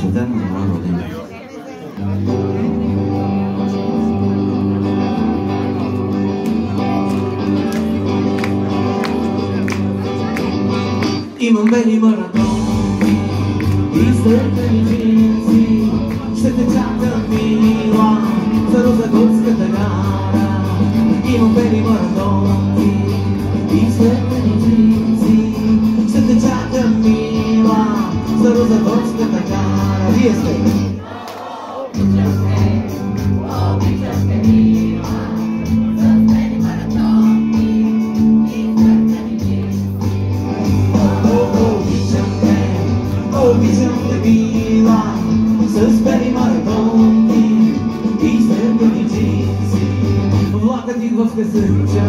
посветена на моя родина. Имам бели маратони и стърпени джинси, ще те чакам мила за Розагорската гара. Имам бели маратони и стърпени джинси, ще те чакам мила за Розагорската гара. Вие сте! Обичам те мила, с бели маратонки и стърпени джинси. Влакът идва в Кесърча,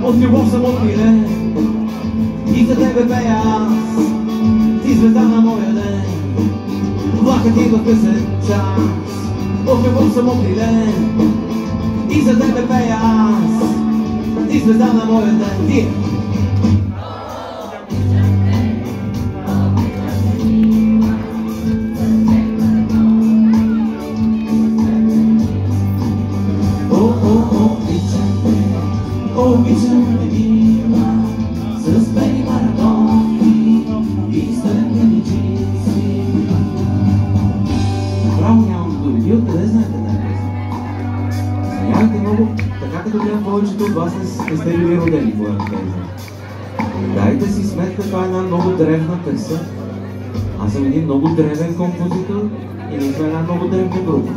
от любов съм отмилен и за тебе пея аз, ти звезда на моя ден. Влакът идва в Кесърча, от любов съм отмилен и за тебе пея аз, ти звезда на моя ден. Вие! Обичам те мила, с бели маратонки и стърпени джинси. Направо нямам думи. Вие откъде знаете тази песен? Извинявайте много, така като гледам повечето от вас не сте били родени, когато песен. Дайте си сметка, това е една много древна песен. Аз съм един много древен композитор и ние сме една много древна група.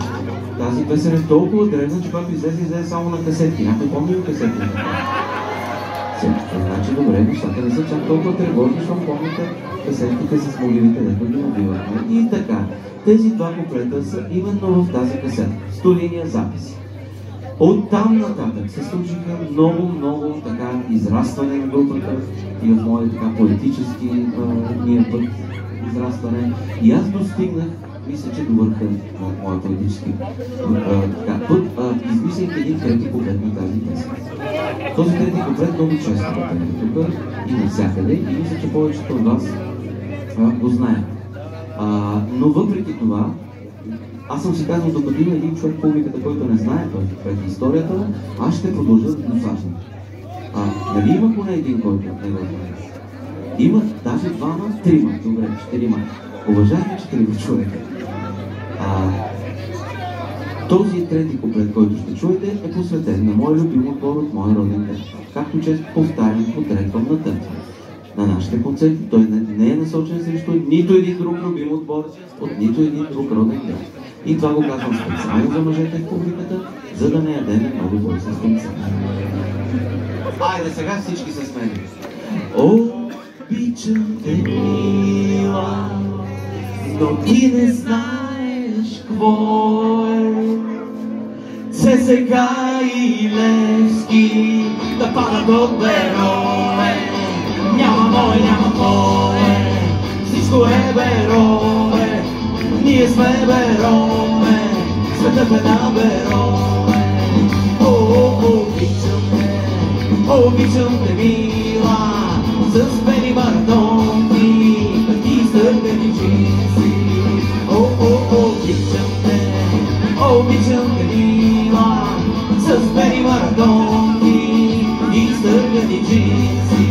Тази песен е толкова древна, че когато излезе само на касетки. Някой помни ли касетки? Значи добре, нещата не са чак толкова тревожни, защото помните касетките с могилите, дето ги набивахме. И така, тези два куплета са именно в тази касетка. Студийния запис. Оттам нататък се случиха много така израстване на групата и в моя така поетически път израстване. И аз достигнах, мисля, че до върха на моя поетически път, измислих един трети куплет на тази песен. Този трети куплет много често е тук и навсякъде, и мисля, че повечето от вас го знаят. Но въпреки това, аз съм си казал, докато има един човек в публиката, който не знае този куплет и историята, аз ще продължа да досаждам. Нали има поне един, който не го знае? Има даже двама, трима, добре, четирима. Уважаеми четирима човека. Този трети куплет, който ще чуете, е посветен на моя любим отбор от моя роден град. Както често повтарям, потреквам на търца. На нашите концерти той не е насочен срещу нито един друг любим отбор от нито един друг роден град. И това го казвам специално за мъжете в публиката, за да не ядеме много бой с конца. Айде сега всички се смели. Обичам те, мила, но ти не знаеш какво е. ЦСКА и Левски да падат от Берове. Няма мое, няма твое, всичко е Берове. Ние сме Берове, светът е на Берове. Обичам те, мила, с бели маратонки и стърпени джинси. Обичам те, мила, с бели маратонки и стърпени джинси.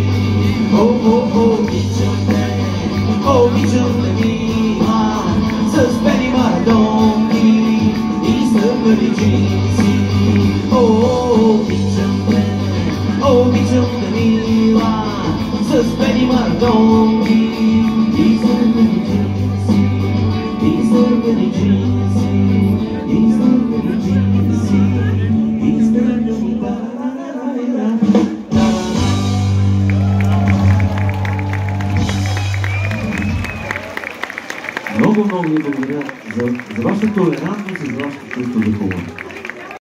Обичам те, мила, с бели маратонки и стърпени джинси. Обичам те, мила, с бели маратонки и стърпени джинси. И стърпени джинси. И стърпени джинси. И стърпени Много ви благодаря за вашата толерантност и за вашето чувство за хумор.